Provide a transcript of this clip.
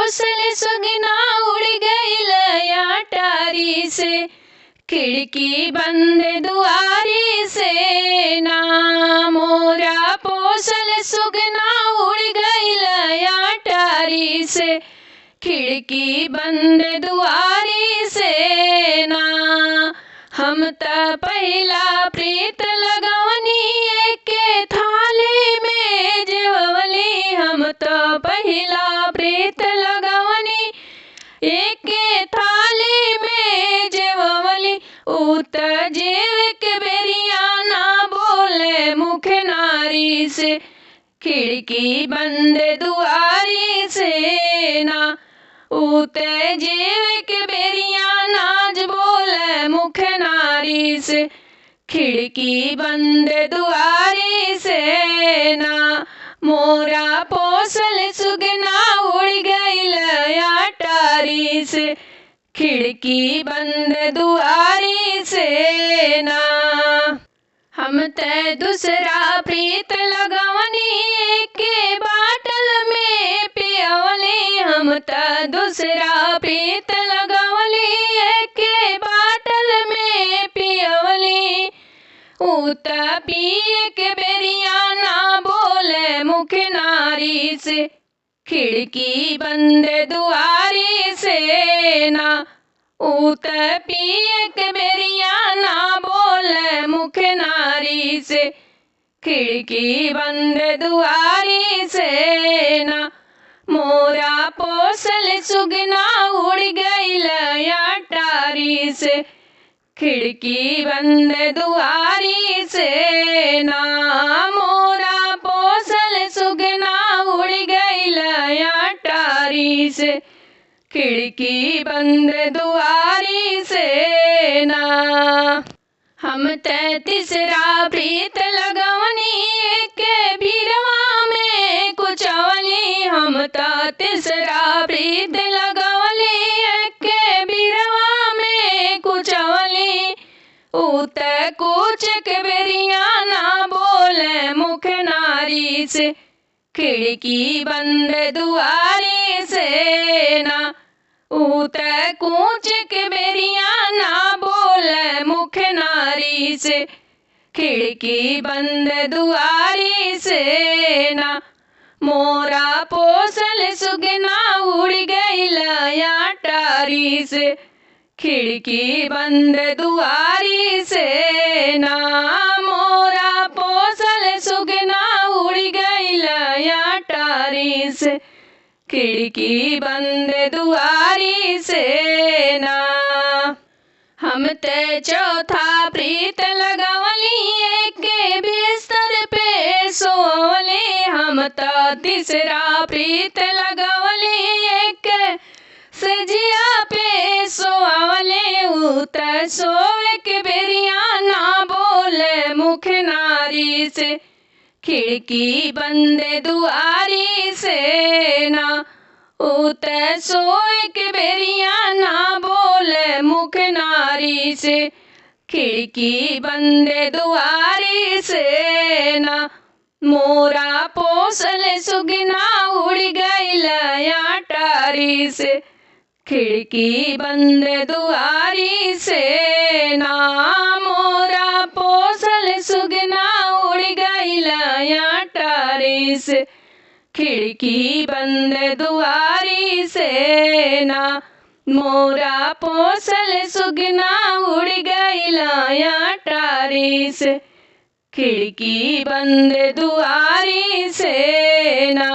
पोसल सुगना उड़ गइल अटारी से, खिड़की बंद दुआरी से ना। मोरा पोसल सुगना उड़ गइल अटारी से, खिड़की बंद दुआरी से ना। हम त पहिला प्रीत लगवनी एके थाली में जेवली, हम त पहिला प्रीत लगवनी एके थाली में जेवली। ऊ त जीव के बेरिया ना बोले मुख नारी से, खिड़की बंद दुआरी से ना। ऊ त जीव के बेरिया नाज बोले मुख नारी से, खिड़की बंद दुआरी से ना। मोरा पोसल सुगना उड़ गइल अटारी से, खिड़की बंद दुआरी से ना। हम त दूसरा प्रीत लगवनी एके बाटल में पियवली, हम त दूसरा प्रीत लगवली एके बाटल में पियवली। ऊ त पिए के बेरिया ना बोले मुख नारी से, खिड़की बंद दुआरी से ना। ऊ त पिए के बेरिया ना बोले मुख नारी से, खिड़की बंद दुआरी से ना। मोरा पोसल सुगना उड़ गइल अटारी से, खिड़की बंद दुआरी से ना। मोरा पोसल सुगना उड़ गइल अटारी से, खिड़की बंद दुआरी से ना। हम त तीसरा प्रीत लगवनी एके बीरवा में कुचवली, हम त तीसरा प्रीत लगवली एके बीरवा में कुचवली। ऊ त कुछ के बेरिया ना बोले मुख नारी से, खिड़की बंद दुआरी से ना। ऊ त कूच के बेरिया ना बोले मुख नारी से, खिड़की बंद दुआरी से ना। मोरा पोसल सुगना उड़ गइल अटारी से, खिड़की बंद दुआरी से ना। मोरा पोसल सुगना उड़ गइल अटारी से, खिड़की बंद दुआरी से ना। हम त चौथा प्रीत लगवली एके बिस्तर पे सोवली, हम त तीसरा प्रीत लगवली एके सजिया पे सोवली। ऊ त सोवे के बेरिया ना बोले मुख नारी से, खिड़की बंद दुआरी से ना। ऊ त सोए के बेरिया ना बोले मुख नारी से, खिड़की बंद दुआरी से ना। मोरा पोसल सुगना उड़ गइल अटारी से, खिड़की बंद दुआरी से ना। मोरा पोसल सुगना उड़ गइल अटारी से, खिड़की बंद दुआरी से ना। मोरा पोसल सुगना उड़ गइल अटारी से, खिड़की बंद दुआरी से ना।